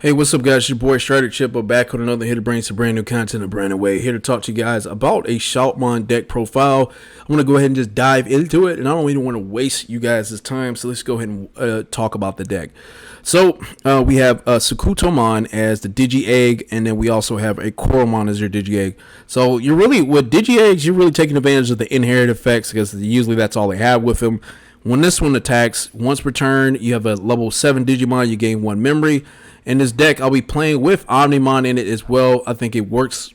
Hey, what's up, guys? It's your boy Strider Chip. I'm back with another Hit to Bring some brand new content a brand new way. Here to talk to you guys about a Shoutmon deck profile. I'm going to go ahead and just dive into it, and I don't even want to waste you guys' time, so let's go ahead and talk about the deck. So, we have Shoutmon as the Digi-Egg, and then we also have a Coromon as your Digi-Egg. So, you're really, with Digi-Eggs, you're really taking advantage of the inherited effects, because usually that's all they have with them. When this one attacks, once per turn, you have a level 7 Digimon, you gain 1 memory. In this deck, I'll be playing with Omnimon in it as well. I think it works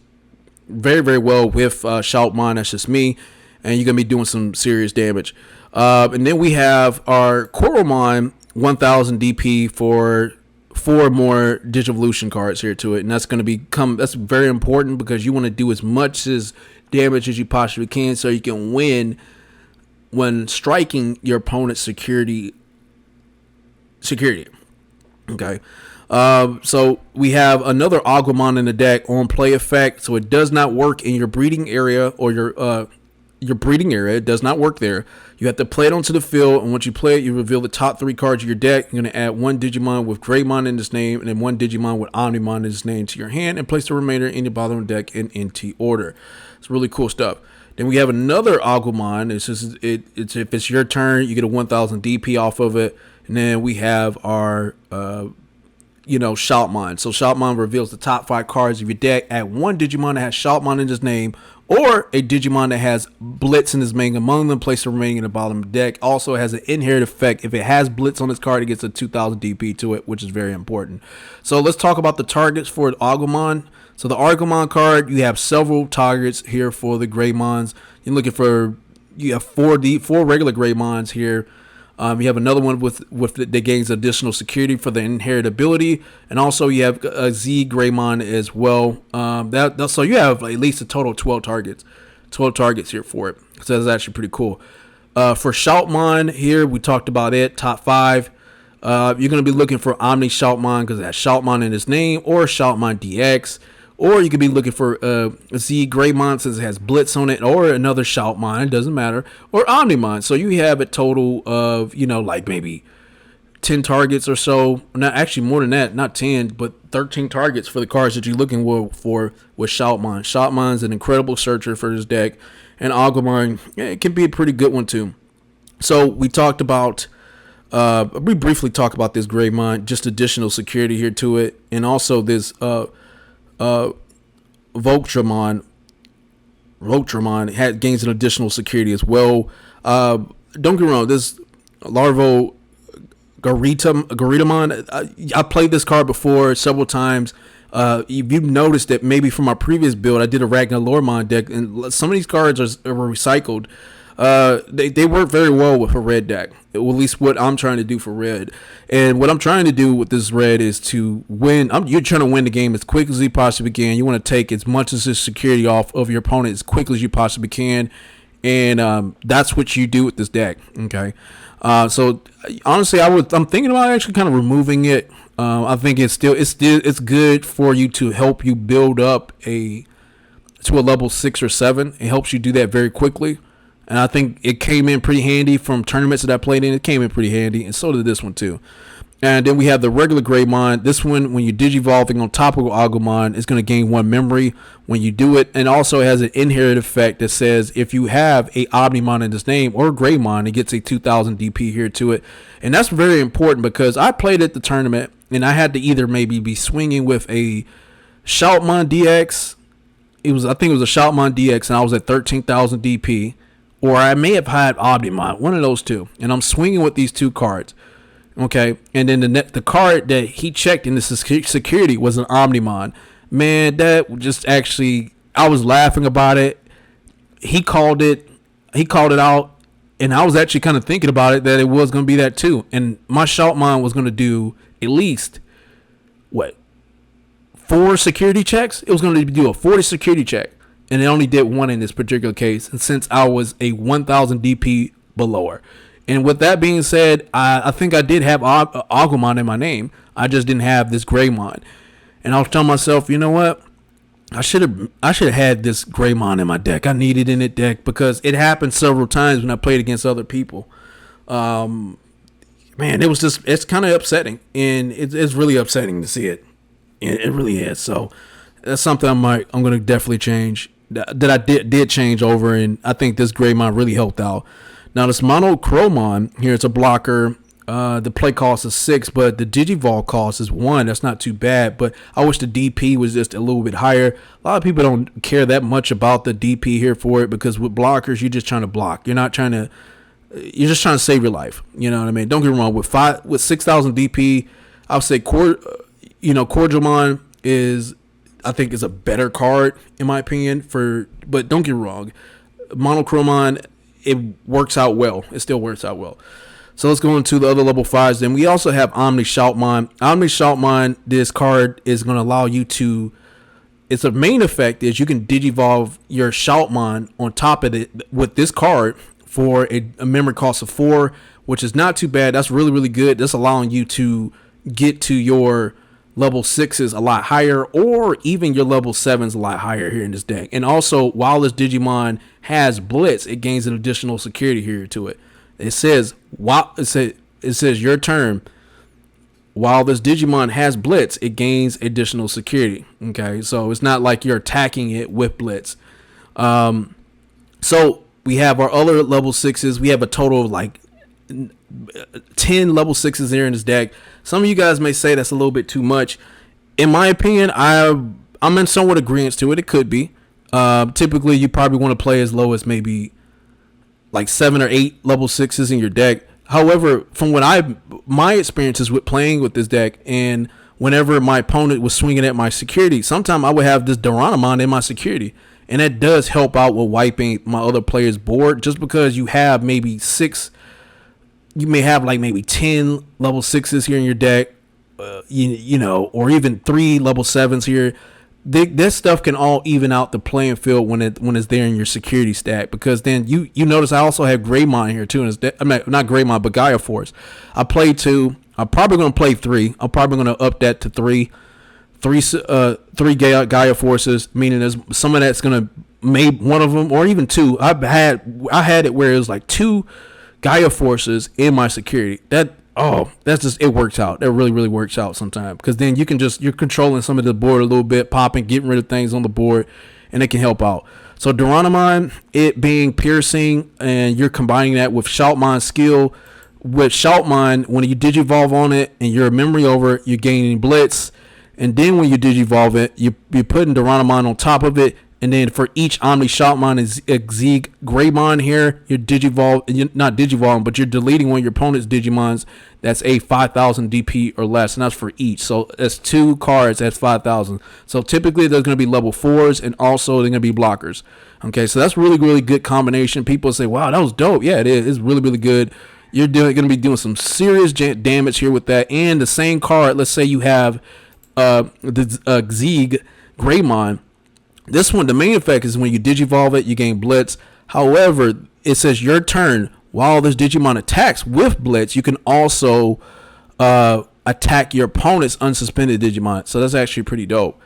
very, very well with Shoutmon. That's just me. And you're going to be doing some serious damage. And then we have our Coromon 1000 DP for 4 more Digivolution cards here to it. And that's going to that's very important because you want to do as much damage as you possibly can so you can win when striking your opponent's security. Okay. So we have another Agumon in the deck on play effect, so it does not work in your breeding area or your breeding area. It does not work there. You have to play it onto the field, and once you play it, you reveal the top 3 cards of your deck. You're going to add 1 Digimon with Greymon in its name, and then 1 Digimon with Omnimon in its name to your hand, and place the remainder in your bottom deck in NT order. It's really cool stuff. Then we have another Agumon. It's if it's your turn, you get a 1000 DP off of it, and then we have our Shoutmon. So Shoutmon reveals the top 5 cards of your deck. Add 1 Digimon that has Shoutmon in his name, or a Digimon that has Blitz in his name among them. Place the remaining in the bottom of the deck. Also has an inherent effect. If it has Blitz on its card, it gets a 2000 DP to it, which is very important. So let's talk about the targets for the Agumon. So the Agumon card, you have several targets here for the Greymons. You have 4 regular Greymons here. You have another one that gains additional security for the inherited ability, and also you have a Z Greymon as well. So you have at least a total of 12 targets here for it. So that's actually pretty cool. For Shoutmon here, we talked about it. Top 5. You're going to be looking for Omni Shoutmon because it has Shoutmon in its name, or Shoutmon DX. Or you could be looking for Z Greymon since it has Blitz on it, or another Shoutmon, it doesn't matter, or Omnimon. So you have a total of, like maybe 10 targets or so. Not actually more than that, not 10, but 13 targets for the cards that you're looking for with Shoutmon. Shoutmon's an incredible searcher for this deck, and Agumon, it can be a pretty good one too. So we briefly talked about this Greymon, just additional security here to it, and also this Voltramon gains an additional security as well. Don't get me wrong, this Larvo Garidamon, I played this card before several times. You've noticed that maybe from my previous build, I did a Ragnarlormon deck, and some of these cards are recycled. They work very well with a red deck, at least what I'm trying to do for red. And what I'm trying to do with this red is to win. You're trying to win the game as quick as you possibly can. You want to take as much as this security off of your opponent as quickly as you possibly can, and that's what you do with this deck. Okay, so honestly, I'm thinking about actually kind of removing it. I think it's good for you to help you build up to a level 6 or 7. It helps you do that very quickly. And I think it came in pretty handy from tournaments that I played in. It came in pretty handy, and so did this one too. And then we have the regular Greymon. This one, when you're Digivolving on top of Agumon, is going to gain 1 memory when you do it. And also has an inherited effect that says if you have a Omnimon in its name or Greymon, it gets a 2000 DP here to it. And that's very important because I played at the tournament, and I had to either maybe be swinging with a Shoutmon DX. I think it was a Shoutmon DX, and I was at 13,000 DP. Or I may have had Omnimon, one of those two. And I'm swinging with these 2 cards. Okay. And then the card that he checked in the security was an Omnimon. Man, that just actually, I was laughing about it. He called it out. And I was actually kind of thinking about it that it was going to be that too. And my Shoutmon was going to do at least, 4 security checks? It was going to do a 40 security check. And it only did 1 in this particular case, and since I was a 1000 DP below her. And with that being said, I think I did have Agumon in my name. I just didn't have this Greymon. And I was telling myself, you know what? I should have had this Greymon in my deck. I needed in it deck because it happened several times when I played against other people. Man, it's kind of upsetting, and it's really upsetting to see it. It really is. So that's something I'm going to definitely change. That I did change over, and I think this Greymon really helped out. Now this Monochromon here, it's a blocker. The play cost is 6, but the Digivolve cost is 1. That's not too bad, but I wish the DP was just a little bit higher. A lot of people don't care that much about the DP here for it, because with blockers, you're just trying to block. You're just trying to save your life. You know what I mean? Don't get me wrong. With 6,000 DP, I would say Cordialmon I think is a better card in my opinion. But don't get me wrong, Monochromon, it works out well. It still works out well. So let's go into the other level 5s. Then we also have Omni Shoutmon. Omni Shoutmon, this card is going to allow you to. Its main effect is you can Digivolve your Shoutmon on top of it with this card for a memory cost of 4, which is not too bad. That's really, really good. That's allowing you to get to your level 6s a lot higher, or even your level 7s a lot higher here in this deck. And also, while this Digimon has Blitz, it gains an additional security here to it. It says your turn. While this Digimon has Blitz, it gains additional security. Okay, so it's not like you're attacking it with Blitz. So we have our other level 6s. We have a total of like 10 level 6s here in this deck. Some of you guys may say that's a little bit too much. In my opinion, I'm in somewhat agreement to it. It could be. Typically, you probably want to play as low as maybe like 7 or 8 level 6s in your deck. However, from my experiences with playing with this deck, and whenever my opponent was swinging at my security, sometimes I would have this Doraemon in my security, and that does help out with wiping my other player's board. Just because you have maybe 6, you may have like maybe 10 level 6s here in your deck, you know, or even 3 level 7s here. This stuff can all even out the playing field when it's there in your security stack, because then you notice I also have Greymon here too. I'm not Greymon, but Gaia Force. I play 2. I'm probably going to play 3. I'm probably going to up that to 3 Gaia Forces, meaning there's some of that's going to make one of them, or even 2. I had it where it was like 2 Gaia Forces in my security. That's just, it works out. It really, really works out sometimes, because then you're controlling some of the board a little bit, popping, getting rid of things on the board, and it can help out. So Doraemon, it being piercing, and you're combining that with Shoutmon's skill. With Shoutmon, when you Digivolve on it and you're a memory over, you're gaining Blitz, and then when you Digivolve it, you're putting Doraemon on top of it. And then for each Omni Shoutmon is Zeeg Greymon here, you're not Digivolving, but you're deleting one of your opponent's Digimons that's a 5,000 DP or less, and that's for each. So that's 2 cards at 5,000. So typically there's going to be level 4s, and also they're going to be blockers. Okay, so that's really, really good combination. People say, wow, that was dope. Yeah, it is. It's really, really good. You're going to be doing some serious damage here with that. And the same card, let's say you have the Zeeg Greymon. This one, the main effect is when you Digivolve it, you gain Blitz. However, it says your turn. While this Digimon attacks with Blitz, you can also attack your opponent's unsuspended Digimon. So that's actually pretty dope.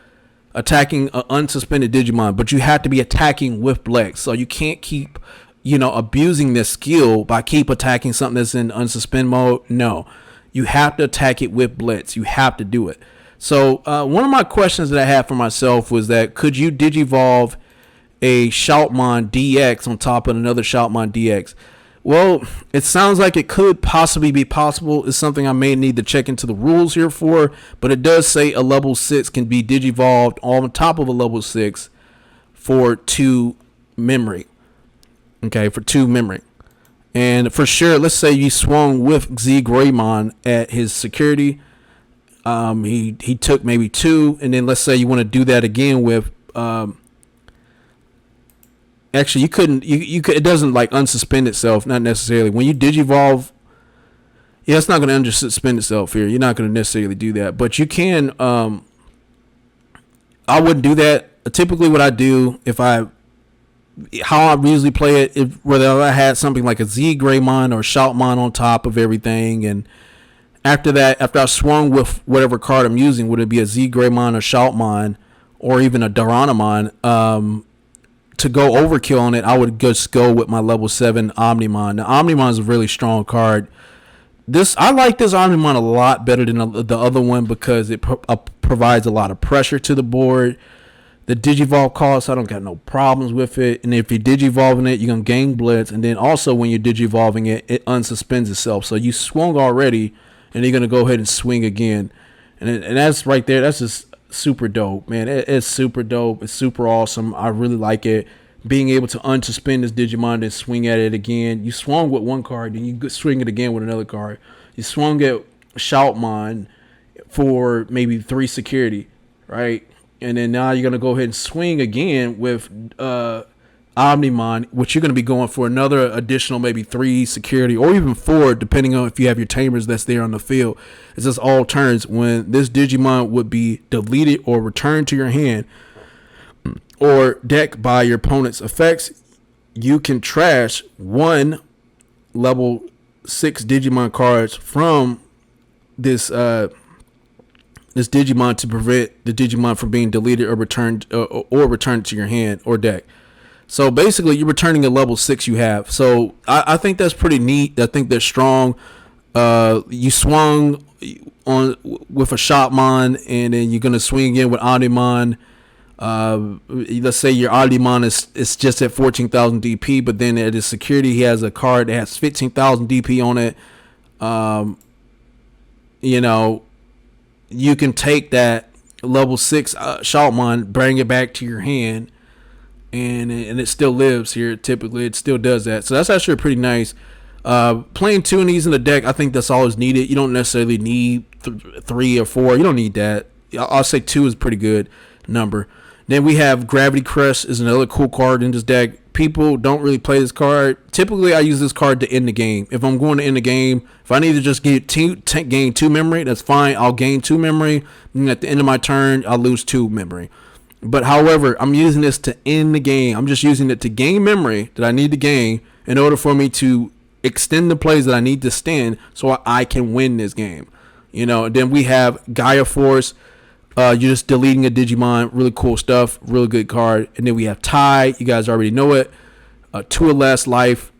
Attacking an unsuspended Digimon, but you have to be attacking with Blitz. So you can't keep, abusing this skill by keep attacking something that's in unsuspend mode. No, you have to attack it with Blitz. You have to do it. So one of my questions that I had for myself was that, could you Digivolve a Shoutmon DX on top of another Shoutmon DX? Well, it sounds like it could possibly be possible. It's something I may need to check into the rules here for, but it does say a level 6 can be Digivolved on top of a level 6 for 2 memory. Okay, for 2 memory. And for sure, let's say you swung with Zeeg Greymon at his security. He took maybe 2, and then let's say you want to do that again with actually you couldn't you could, it doesn't like unsuspend itself, not necessarily. When you Digivolve, yeah, it's not going to unsuspend itself here. You're not going to necessarily do that, but you can. I wouldn't do that. Typically what I do, how I usually play it, whether I had something like a Zeeg Greymon or Shoutmon on top of everything, and after that, after I swung with whatever card I'm using, would it be a Zeeg Greymon or Shoutmon or even a Doraemon, to go overkill on it, I would just go with my level 7 Omnimon. Now, Omnimon is a really strong card. This I like this Omnimon a lot better than the other one because it provides a lot of pressure to the board. The Digivolve cost, I don't got no problems with it. And if you're Digivolving it, you're going to gain Blitz. And then also when you're Digivolving it, it unsuspends itself. So you swung already, and you're going to go ahead and swing again. And that's right there. That's just super dope, man. It's super dope. It's super awesome. I really like it. Being able to unsuspend this Digimon and swing at it again. You swung with one card, then you swing it again with another card. You swung at Shoutmon for maybe 3 security, right? And then now you're going to go ahead and swing again with Omnimon, which you're going to be going for another additional maybe 3 security or even 4, depending on if you have your tamers that's there on the field. It's just all turns. When this Digimon would be deleted or returned to your hand or deck by your opponent's effects, you can trash 1 level 6 Digimon cards from this this Digimon to prevent the Digimon from being deleted or returned to your hand or deck. So basically, you're returning a level 6 you have. So I think that's pretty neat. I think they're strong. You swung on with a Shoutmon, and then you're gonna swing again with Omnimon. Let's say your Omnimon is just at 14,000 DP, but then at his security, he has a card that has 15,000 DP on it. You know, you can take that level 6 Shoutmon, bring it back to your hand, and it still lives here. Typically, it still does that. So that's actually pretty nice. Playing 2 of these in the deck, I think that's always needed. You don't necessarily need 3 or 4. You don't need that. I'll say 2 is a pretty good number. Then we have Gravity Crush is another cool card in this deck. People don't really play this card. Typically, I use this card to end the game. If I'm going to end the game, if I need to just gain 2 memory, that's fine. I'll gain 2 memory. And at the end of my turn, I'll lose 2 memory. But however, I'm using this to end the game. I'm just using it to gain memory that I need to gain in order for me to extend the plays that I need to extend so I can win this game. You know, and then we have Gaia Force. You're just deleting a Digimon. Really cool stuff. Really good card. And then we have Tai. You guys already know it. 2 or less life.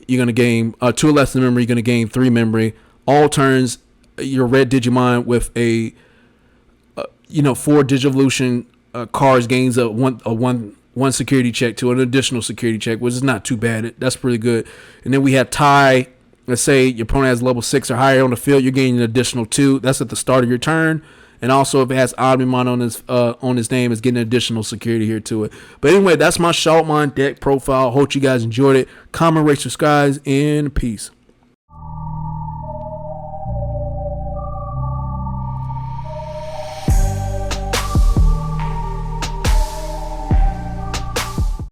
You're going to gain 2 or less memory. You're going to gain 3 memory. All turns, your red Digimon with a 4 Digivolution cards gains a one security check to an additional security check, which is not too bad. That's pretty good. And then we have Tai. Let's say your opponent has level 6 or higher on the field. You're gaining an additional 2. That's at the start of your turn. And also, if it has Omnimon on his name, it's getting additional security here to it. But anyway, that's my Shoutmon deck profile. Hope you guys enjoyed it. Comment, rate, subscribe, and peace.